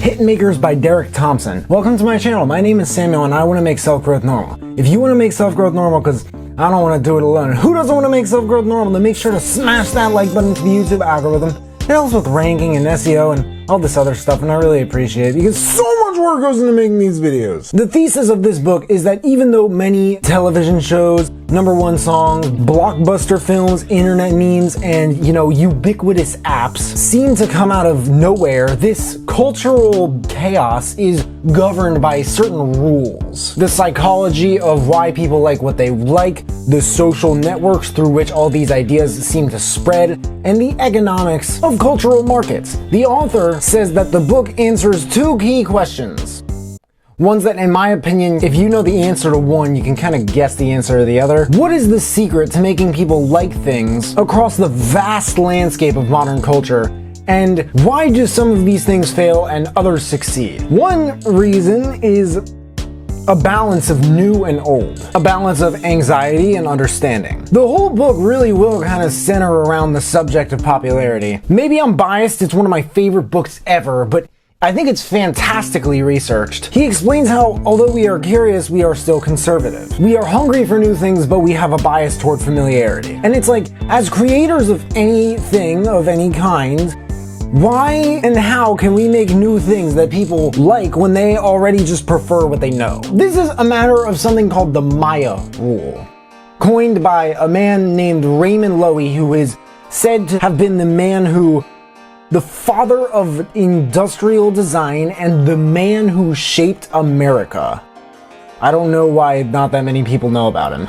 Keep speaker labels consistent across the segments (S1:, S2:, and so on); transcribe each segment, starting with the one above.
S1: Hitmakers by Derek Thompson. Welcome to my channel. My name is Samuel and I want to make self-growth normal. If you want to make self-growth normal, because I don't want to do it alone, and who doesn't want to make self-growth normal, then make sure to smash that like button to the YouTube algorithm. It helps with ranking and SEO and all this other stuff, and I really appreciate it because so much work goes into making these videos. The thesis of this book is that even though many television shows, #1 songs, blockbuster films, internet memes, and ubiquitous apps seem to come out of nowhere, this cultural chaos is governed by certain rules. The psychology of why people like what they like, the social networks through which all these ideas seem to spread, and the economics of cultural markets. The author says that the book answers two key questions. Ones that, in my opinion, if you know the answer to one, you can kind of guess the answer to the other. What is the secret to making people like things across the vast landscape of modern culture? And why do some of these things fail and others succeed? One reason is a balance of new and old. A balance of anxiety and understanding. The whole book really will kind of center around the subject of popularity. Maybe I'm biased, it's one of my favorite books ever, but I think it's fantastically researched. He explains how, although we are curious, we are still conservative. We are hungry for new things, but we have a bias toward familiarity. And it's like, as creators of anything of any kind, why and how can we make new things that people like when they already just prefer what they know? This is a matter of something called the Maya rule, coined by a man named Raymond Loewy, who is said to have been the father of industrial design and the man who shaped America. I don't know why not that many people know about him.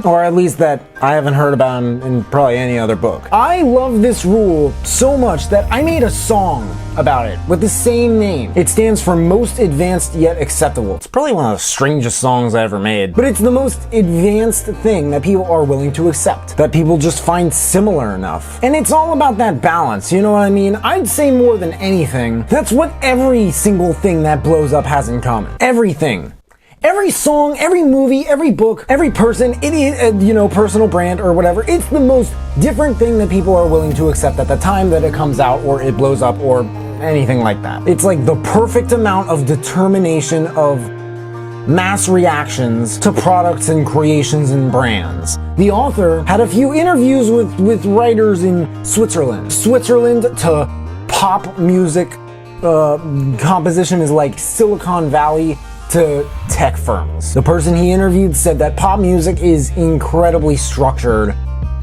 S1: Or at least that I haven't heard about him in probably any other book. I love this rule so much that I made a song about it with the same name. It stands for Most Advanced Yet Acceptable. It's probably one of the strangest songs I ever made, but it's the most advanced thing that people are willing to accept, that people just find similar enough. And it's all about that balance, you know what I mean? I'd say more than anything, that's what every single thing that blows up has in common. Everything. Every song, every movie, every book, every person, it is, personal brand or whatever. It's the most different thing that people are willing to accept at the time that it comes out or it blows up or anything like that. It's like the perfect amount of determination of mass reactions to products and creations and brands. The author had a few interviews with writers in Switzerland. Switzerland to pop music composition is like Silicon Valley to tech firms. The person he interviewed said that pop music is incredibly structured.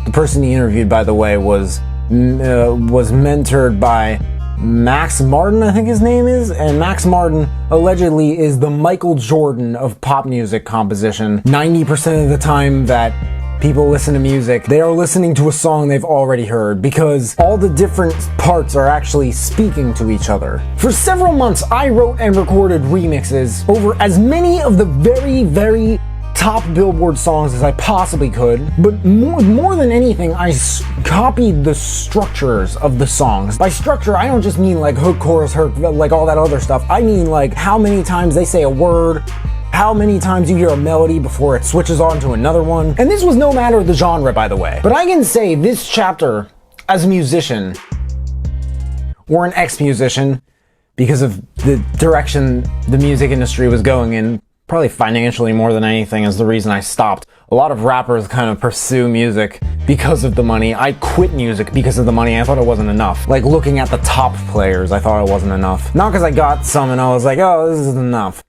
S1: The person he interviewed, by the way, was mentored by Max Martin, I think his name is, and Max Martin allegedly is the Michael Jordan of pop music composition. 90% of the time that people listen to music, they are listening to a song they've already heard because all the different parts are actually speaking to each other. For several months, I wrote and recorded remixes over as many of the very, very top Billboard songs as I possibly could, but more than anything, I copied the structures of the songs. By structure, I don't just mean like hook, chorus, hook, like all that other stuff. I mean like how many times they say a word, how many times you hear a melody before it switches on to another one. And this was no matter of the genre, by the way. But I can say this chapter, as a musician, or an ex-musician, because of the direction the music industry was going in, probably financially more than anything is the reason I stopped. A lot of rappers kind of pursue music because of the money. I quit music because of the money. I thought it wasn't enough. Like looking at the top players, I thought it wasn't enough. Not because I got some and I was like, oh, this isn't enough.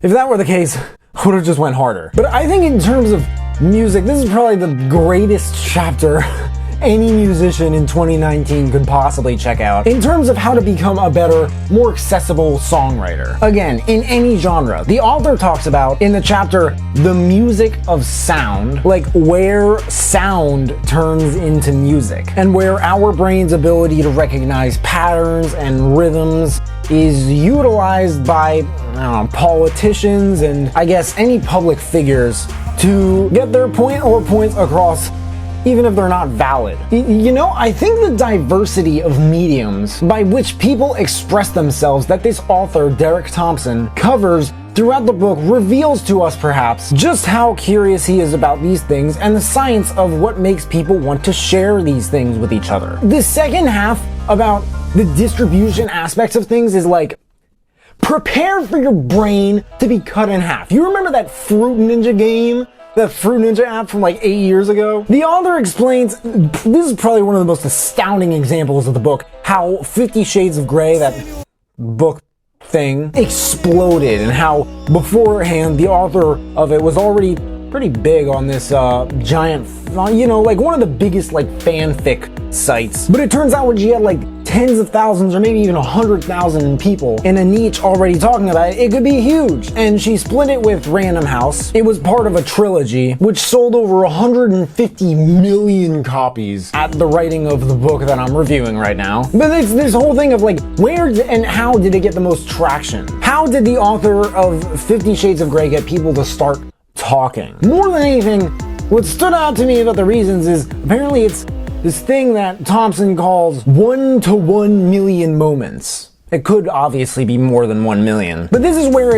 S1: If that were the case, I would have just went harder. But I think in terms of music, this is probably the greatest chapter any musician in 2019 could possibly check out in terms of how to become a better, more accessible songwriter. Again, in any genre. The author talks about, in the chapter, the music of sound, like where sound turns into music, and where our brain's ability to recognize patterns and rhythms is utilized by, politicians and I guess any public figures to get their point or points across, even if they're not valid. I think the diversity of mediums by which people express themselves that this author, Derek Thompson, covers throughout the book reveals to us perhaps just how curious he is about these things and the science of what makes people want to share these things with each other. The second half about the distribution aspects of things is like prepare for your brain to be cut in half. You remember that Fruit Ninja game? That Fruit Ninja app from like 8 years ago? The author explains, this is probably one of the most astounding examples of the book, how 50 Shades of Grey, that book thing, exploded, and how beforehand the author of it was already pretty big on this giant, like one of the biggest like fanfic sites. But it turns out when she had like tens of thousands or maybe even 100,000 people in a niche already talking about it, it could be huge. And she split it with Random House. It was part of a trilogy which sold over 150 million copies at the writing of the book that I'm reviewing right now. But it's this whole thing of like, where and how did it get the most traction? How did the author of 50 Shades of Grey get people to start talking? More than anything, what stood out to me about the reasons is apparently it's this thing that Thompson calls 1 to 1 million moments. It could obviously be more than 1 million, but this is where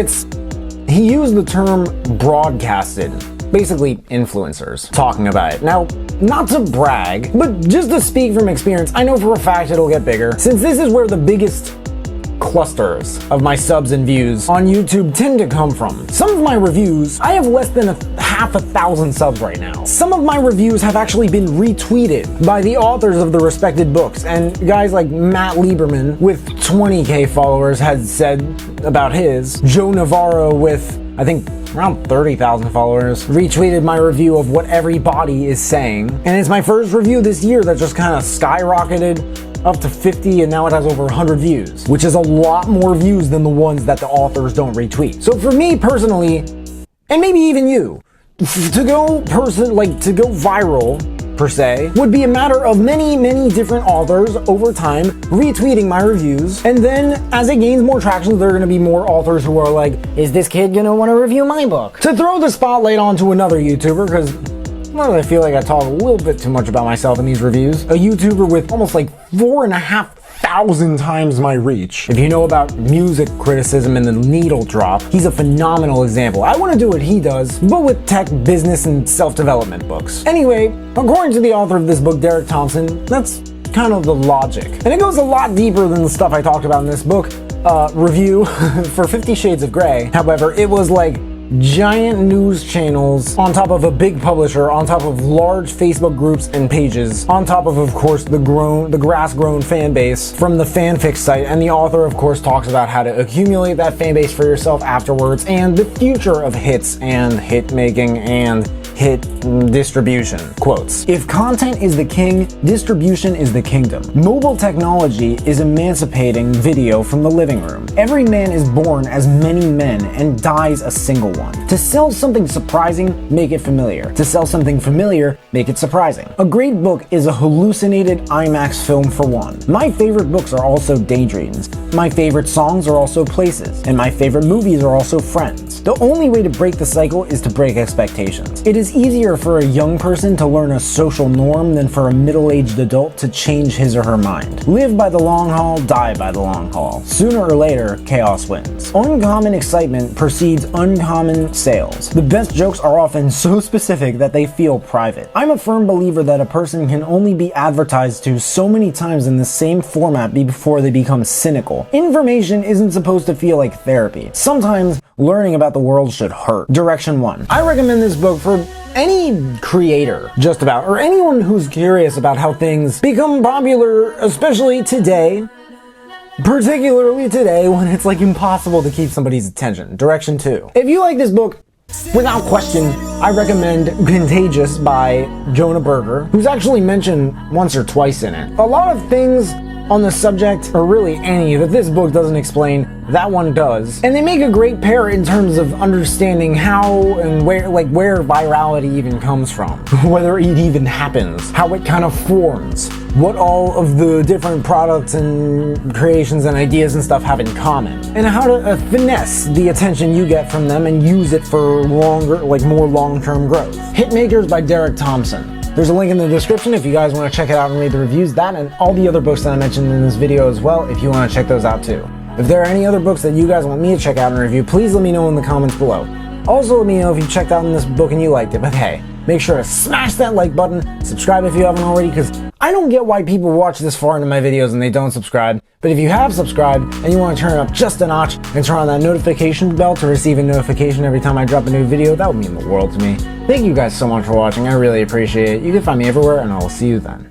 S1: he used the term broadcasted, basically influencers talking about it. Now, not to brag, but just to speak from experience, I know for a fact it'll get bigger, since this is where the biggest clusters of my subs and views on YouTube tend to come from. Some of my reviews, I have less than half a thousand subs right now. Some of my reviews have actually been retweeted by the authors of the respected books, and guys like Matt Lieberman with 20k followers had said about his. Joe Navarro with, I think, around 30,000 followers retweeted my review of What Everybody Is Saying, and it's my first review this year that just kind of skyrocketed up to 50, and now it has over 100 views, which is a lot more views than the ones that the authors don't retweet. So for me personally, and maybe even you, to go viral per se would be a matter of many different authors over time retweeting my reviews, and then as it gains more traction, there are going to be more authors who are like, is this kid gonna want to review my book? To throw the spotlight onto another YouTuber, because I feel like I talk a little bit too much about myself in these reviews. A YouTuber with almost like 4,500 times my reach. If you know about music criticism and the needle drop, he's a phenomenal example. I want to do what he does, but with tech, business, and self-development books. Anyway, according to the author of this book, Derek Thompson, that's kind of the logic. And it goes a lot deeper than the stuff I talked about in this book review for 50 Shades of Grey. However, it was like giant news channels on top of a big publisher, on top of large Facebook groups and pages, on top of course, the grass-grown fan base from the fanfic site, and the author, of course, talks about how to accumulate that fan base for yourself afterwards, and the future of hits and hit making and hit distribution. Quotes: if content is the king, distribution is the kingdom. Mobile technology is emancipating video from the living room. Every man is born as many men and dies a single one. To sell something surprising, make it familiar. To sell something familiar, make it surprising. A great book is a hallucinated IMAX film for one. My favorite books are also daydreams. My favorite songs are also places. And my favorite movies are also friends. The only way to break the cycle is to break expectations. It is easier for a young person to learn a social norm than for a middle-aged adult to change his or her mind. Live by the long haul, die by the long haul. Sooner or later, chaos wins. Uncommon excitement precedes uncommon sales. The best jokes are often so specific that they feel private. I'm a firm believer that a person can only be advertised to so many times in the same format before they become cynical. Information isn't supposed to feel like therapy. Sometimes learning about the world should hurt. Direction 1. I recommend this book for any creator, just about, or anyone who's curious about how things become popular, especially today. Particularly today when it's like impossible to keep somebody's attention. Direction 2. If you like this book, without question, I recommend Contagious by Jonah Berger, who's actually mentioned once or twice in it. A lot of things on the subject, or really any, that this book doesn't explain, that one does. And they make a great pair in terms of understanding how and where virality even comes from, whether it even happens, how it kind of forms, what all of the different products and creations and ideas and stuff have in common, and how to finesse the attention you get from them and use it for more long-term growth. Hitmakers by Derek Thompson. There's a link in the description if you guys want to check it out and read the reviews. That and all the other books that I mentioned in this video as well, if you want to check those out too. If there are any other books that you guys want me to check out and review, please let me know in the comments below. Also, let me know if you checked out this book and you liked it. But hey, make sure to smash that like button, subscribe if you haven't already, because I don't get why people watch this far into my videos and they don't subscribe. But if you have subscribed and you want to turn it up just a notch and turn on that notification bell to receive a notification every time I drop a new video, that would mean the world to me. Thank you guys so much for watching. I really appreciate it. You can find me everywhere, and I will see you then.